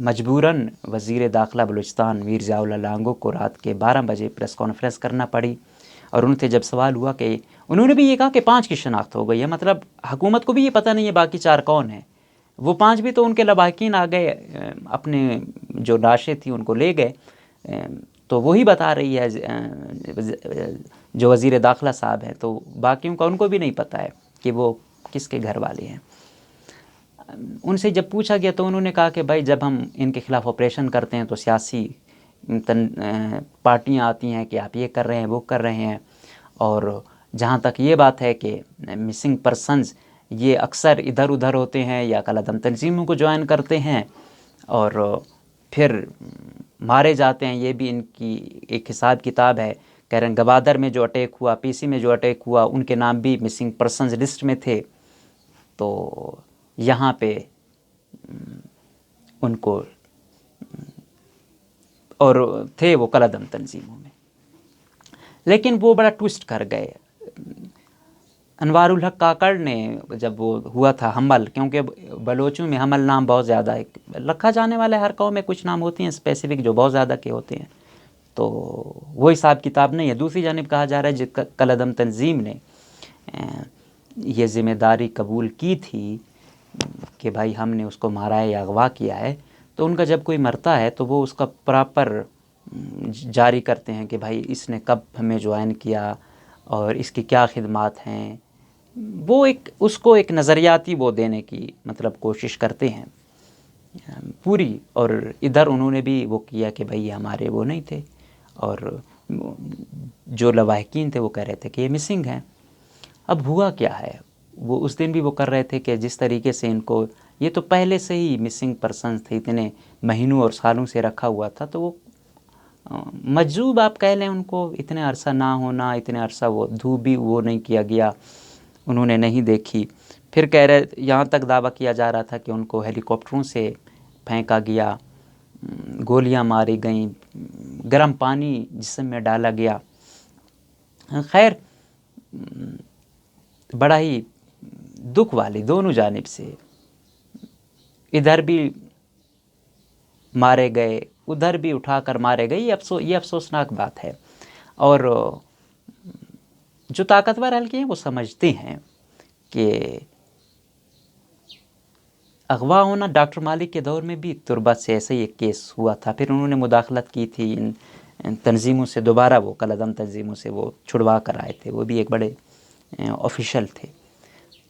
مجبوراً وزیر داخلہ بلوچستان میر ضیاء اللہ لانگو کو رات کے 12 بجے پریس کانفرنس کرنا پڑی، اور ان سے جب سوال ہوا کہ انہوں نے بھی یہ کہا کہ 5 کی شناخت ہو گئی ہے، مطلب حکومت کو بھی یہ پتہ نہیں ہے باقی 4 کون ہیں، وہ 5 بھی تو ان کے لواحقین آ گئے، اپنے جو لاشیں تھیں ان کو لے گئے، تو وہی بتا رہی ہے جو وزیر داخلہ صاحب ہیں، تو باقیوں کا ان کو بھی نہیں پتہ ہے کہ وہ کس کے گھر والے ہیں۔ ان سے جب پوچھا گیا تو انہوں نے کہا کہ بھائی جب ہم ان کے خلاف آپریشن کرتے ہیں تو سیاسی پارٹیاں آتی ہیں کہ آپ یہ کر رہے ہیں وہ کر رہے ہیں، اور جہاں تک یہ بات ہے کہ مسنگ پرسنز یہ اکثر ادھر ادھر ہوتے ہیں یا کالعدم تنظیموں کو جوائن کرتے ہیں اور پھر مارے جاتے ہیں، یہ بھی ان کی ایک حساب کتاب ہے۔ کہہ رہے ہیں گوادر میں جو اٹیک ہوا، پی سی میں جو اٹیک ہوا، ان کے نام بھی مسنگ پرسنز لسٹ میں تھے، تو یہاں پہ ان کو اور تھے وہ کالعدم تنظیموں میں، لیکن وہ بڑا ٹوسٹ کر گئے۔ انوار الحق کاکڑ نے جب وہ ہوا تھا حمل، کیونکہ بلوچوں میں حمل نام بہت زیادہ رکھا جانے والا ہے، ہر قوم میں کچھ نام ہوتے ہیں اسپیسیفک جو بہت زیادہ کے ہوتے ہیں، تو وہ حساب کتاب نہیں ہے۔ دوسری جانب کہا جا رہا ہے جس کالعدم تنظیم نے یہ ذمہ داری قبول کی تھی کہ بھائی ہم نے اس کو مارا ہے یا اغوا کیا ہے، تو ان کا جب کوئی مرتا ہے تو وہ اس کا پراپر جاری کرتے ہیں کہ بھائی اس نے کب ہمیں جوائن کیا اور اس کی کیا خدمات ہیں، وہ اس کو ایک نظریاتی وہ دینے کی مطلب کوشش کرتے ہیں پوری، اور ادھر انہوں نے بھی وہ کیا کہ بھائی ہمارے وہ نہیں تھے، اور جو لواحقین تھے وہ کہہ رہے تھے کہ یہ مسنگ ہیں۔ اب ہوا کیا ہے، وہ اس دن بھی وہ کر رہے تھے کہ جس طریقے سے ان کو یہ تو پہلے سے ہی مسنگ پرسنز تھے، اتنے مہینوں اور سالوں سے رکھا ہوا تھا، تو وہ مجذوب آپ کہہ لیں ان کو، اتنے عرصہ نہ ہونا، اتنے عرصہ وہ دھوپ بھی وہ نہیں کیا گیا، انہوں نے نہیں دیکھی۔ پھر کہہ رہے یہاں تک دعویٰ کیا جا رہا تھا کہ ان کو ہیلی کاپٹروں سے پھینکا گیا، گولیاں ماری گئیں، گرم پانی جسم میں ڈالا گیا۔ خیر بڑا ہی دکھ والی دونوں جانب سے، ادھر بھی مارے گئے ادھر بھی اٹھا کر مارے گئے، یہ افسوسناک بات ہے۔ اور جو طاقتور حلقے ہیں وہ سمجھتے ہیں کہ اغوا ہونا، ڈاکٹر مالک کے دور میں بھی تربت سے ایسا ہی ایک کیس ہوا تھا، پھر انہوں نے مداخلت کی تھی ان تنظیموں سے، دوبارہ وہ کالعدم تنظیموں سے وہ چھڑوا کر آئے تھے، وہ بھی ایک بڑے آفیشل تھے۔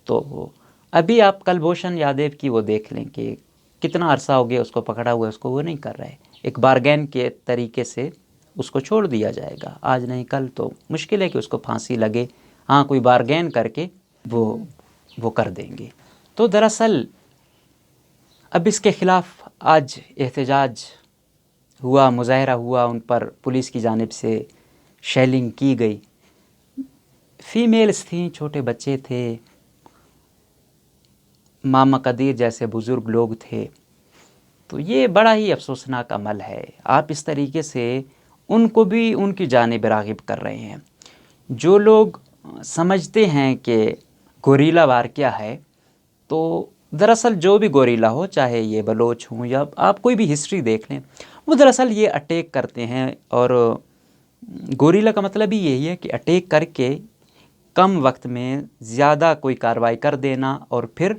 تو ابھی آپ کلبھوشن یادیو کی وہ دیکھ لیں کہ کتنا عرصہ ہو گیا اس کو پکڑا ہوا ہے، اس کو وہ نہیں کر رہے، ایک بارگین کے طریقے سے اس کو چھوڑ دیا جائے گا، آج نہیں کل تو مشکل ہے کہ اس کو پھانسی لگے، ہاں کوئی بارگین کر کے وہ کر دیں گے۔ تو دراصل اب اس کے خلاف آج احتجاج ہوا، مظاہرہ ہوا، ان پر پولیس کی جانب سے شیلنگ کی گئی، فیمیلز تھیں، چھوٹے بچے تھے، ماما قدیر جیسے بزرگ لوگ تھے، تو یہ بڑا ہی افسوسناک عمل ہے۔ آپ اس طریقے سے ان کو بھی ان کی جانب راغب کر رہے ہیں۔ جو لوگ سمجھتے ہیں کہ گوریلا وار کیا ہے، تو دراصل جو بھی گوریلا ہو، چاہے یہ بلوچ ہوں یا آپ کوئی بھی ہسٹری دیکھ لیں، وہ دراصل یہ اٹیک کرتے ہیں، اور گوریلا کا مطلب ہی یہی ہے کہ اٹیک کر کے کم وقت میں زیادہ کوئی کارروائی کر دینا اور پھر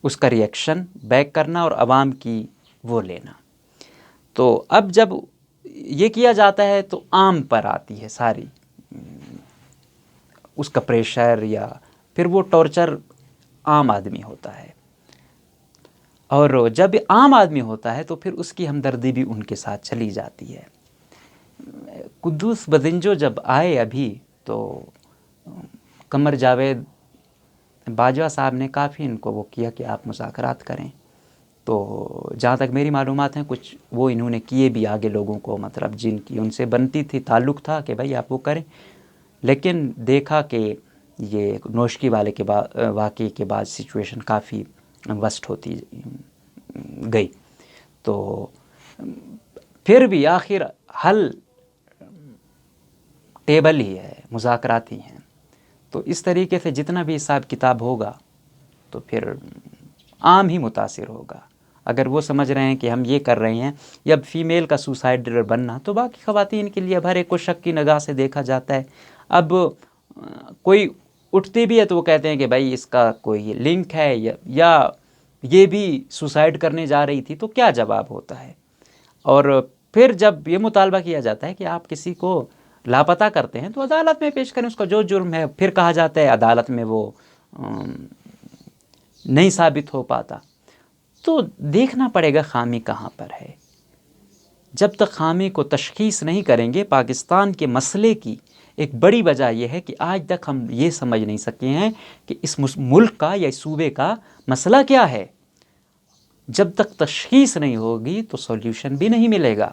اس کا ری ایکشن بیک کرنا اور عوام کی وہ لینا۔ تو اب جب یہ کیا جاتا ہے تو عام پر آتی ہے ساری اس کا پریشر، یا پھر وہ ٹارچر عام آدمی ہوتا ہے، اور جب عام آدمی ہوتا ہے تو پھر اس کی ہمدردی بھی ان کے ساتھ چلی جاتی ہے۔ قدوس بدنجو جب آئے ابھی تو قمر جاوید باجوہ صاحب نے کافی ان کو وہ کیا کہ آپ مذاکرات کریں، تو جہاں تک میری معلومات ہیں کچھ وہ انہوں نے کیے بھی آگے لوگوں کو، مطلب جن کی ان سے بنتی تھی، تعلق تھا کہ بھائی آپ وہ کریں، لیکن دیکھا کہ یہ نوشکی والے کے واقعے کے بعد سچویشن کافی ورسٹ ہوتی گئی، تو پھر بھی آخر حل ٹیبل ہی ہے، مذاکرات ہی ہیں، تو اس طریقے سے جتنا بھی حساب کتاب ہوگا تو پھر عام ہی متاثر ہوگا، اگر وہ سمجھ رہے ہیں کہ ہم یہ کر رہے ہیں، یا فیمیل کا سوسائڈر بننا، تو باقی خواتین کے لیے اب ہر ایک کو شک کی نگاہ سے دیکھا جاتا ہے۔ اب کوئی اٹھتی بھی ہے تو وہ کہتے ہیں کہ بھائی اس کا کوئی لنک ہے، یا یہ بھی سوسائڈ کرنے جا رہی تھی، تو کیا جواب ہوتا ہے؟ اور پھر جب یہ مطالبہ کیا جاتا ہے کہ آپ کسی کو لاپتہ کرتے ہیں تو عدالت میں پیش کریں، اس کا جو جرم ہے، پھر کہا جاتا ہے عدالت میں وہ نہیں ثابت ہو پاتا۔ تو دیکھنا پڑے گا خامی کہاں پر ہے۔ جب تک خامی کو تشخیص نہیں کریں گے، پاکستان کے مسئلے کی ایک بڑی وجہ یہ ہے کہ آج تک ہم یہ سمجھ نہیں سکے ہیں کہ اس ملک کا یا اس صوبے کا مسئلہ کیا ہے۔ جب تک تشخیص نہیں ہوگی تو سولیوشن بھی نہیں ملے گا۔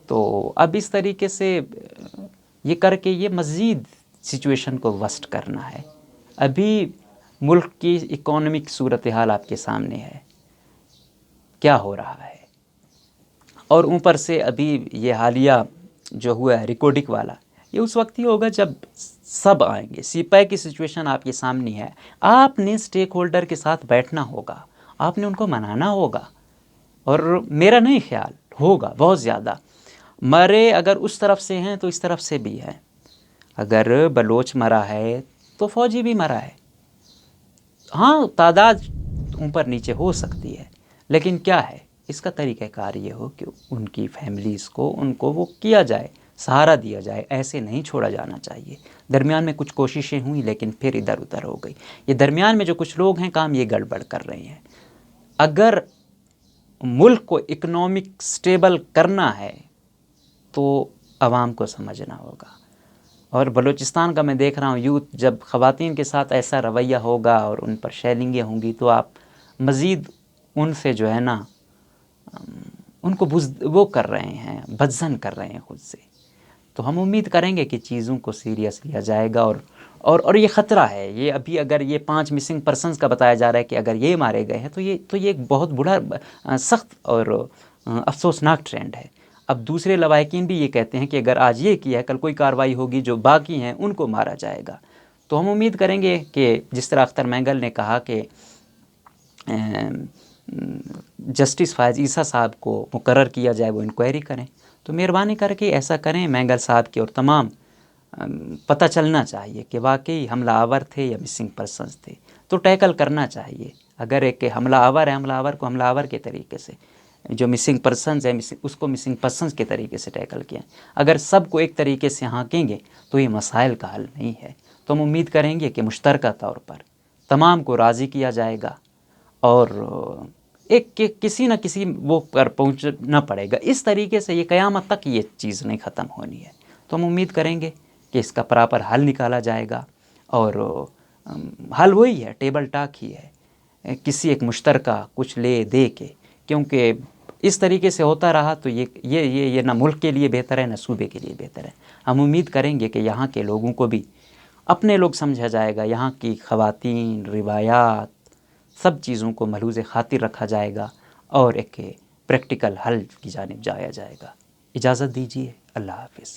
تو اب اس طریقے سے یہ کر کے یہ مزید سچویشن کو ورسٹ کرنا ہے۔ ابھی ملک کی اکانومک صورتحال آپ کے سامنے ہے، کیا ہو رہا ہے، اور اوپر سے ابھی یہ حالیہ جو ہوا ہے ریکارڈنگ والا، یہ اس وقت ہی ہوگا جب سب آئیں گے۔ سی پیک کی سچویشن آپ کے سامنے ہے، آپ نے سٹیک ہولڈر کے ساتھ بیٹھنا ہوگا، آپ نے ان کو منانا ہوگا، اور میرا نہیں خیال ہوگا بہت زیادہ مرے اگر اس طرف سے ہیں تو اس طرف سے بھی ہے۔ اگر بلوچ مرا ہے تو فوجی بھی مرا ہے۔ ہاں تعداد اوپر نیچے ہو سکتی ہے، لیکن کیا ہے اس کا طریقہ کار یہ ہو کہ ان کی فیملیز کو ان کو وہ کیا جائے، سہارا دیا جائے، ایسے نہیں چھوڑا جانا چاہیے۔ درمیان میں کچھ کوششیں ہوئیں لیکن پھر ادھر ادھر ہو گئی۔ یہ درمیان میں جو کچھ لوگ ہیں کام یہ گڑبڑ کر رہے ہیں۔ اگر ملک کو اکنامک سٹیبل کرنا ہے تو عوام کو سمجھنا ہوگا۔ اور بلوچستان کا میں دیکھ رہا ہوں یوتھ، جب خواتین کے ساتھ ایسا رویہ ہوگا اور ان پر شیلنگیں ہوں گی تو آپ مزید ان سے جو ہے نا ان کو وہ کر رہے ہیں، بدظن کر رہے ہیں خود سے۔ تو ہم امید کریں گے کہ چیزوں کو سیریس لیا جائے گا، اور یہ خطرہ ہے۔ یہ ابھی اگر یہ 5 مسنگ پرسنز کا بتایا جا رہا ہے کہ اگر یہ مارے گئے ہیں تو یہ ایک بہت بڑا سخت اور افسوسناک ٹرینڈ ہے۔ اب دوسرے لواحقین بھی یہ کہتے ہیں کہ اگر آج یہ کیا ہے کل کوئی کارروائی ہوگی، جو باقی ہیں ان کو مارا جائے گا۔ تو ہم امید کریں گے کہ جس طرح اختر مینگل نے کہا کہ جسٹس فائز عیسیٰ صاحب کو مقرر کیا جائے، وہ انکوائری کریں، تو مہربانی کر کے ایسا کریں۔ مینگل صاحب کے اور تمام پتہ چلنا چاہیے کہ واقعی حملہ آور تھے یا مسنگ پرسنز تھے، تو ٹیکل کرنا چاہیے۔ اگر ایک حملہ آور ہے، حملہ آور کو حملہ آور کے طریقے سے، جو مسنگ پرسنز ہے اس کو مسنگ پرسنز کے طریقے سے ٹیکل کیا۔ اگر سب کو ایک طریقے سے ہانکیں گے تو یہ مسائل کا حل نہیں ہے۔ تو ہم امید کریں گے کہ مشترکہ طور پر تمام کو راضی کیا جائے گا، اور ایک کسی نہ کسی وہ پر پہنچنا پڑے گا۔ اس طریقے سے یہ قیامت تک یہ چیز نہیں ختم ہونی ہے۔ تو ہم امید کریں گے کہ اس کا پراپر حل نکالا جائے گا، اور حل وہی ہے، ٹیبل ٹاک ہی ہے، کسی ایک مشترکہ کچھ لے دے کے، کیونکہ اس طریقے سے ہوتا رہا تو یہ نہ ملک کے لیے بہتر ہے نہ صوبے کے لیے بہتر ہے۔ ہم امید کریں گے کہ یہاں کے لوگوں کو بھی اپنے لوگ سمجھا جائے گا، یہاں کی خواتین، روایات، سب چیزوں کو ملحوظ خاطر رکھا جائے گا، اور ایک پریکٹیکل حل کی جانب جایا جائے گا۔ اجازت دیجیے، اللہ حافظ۔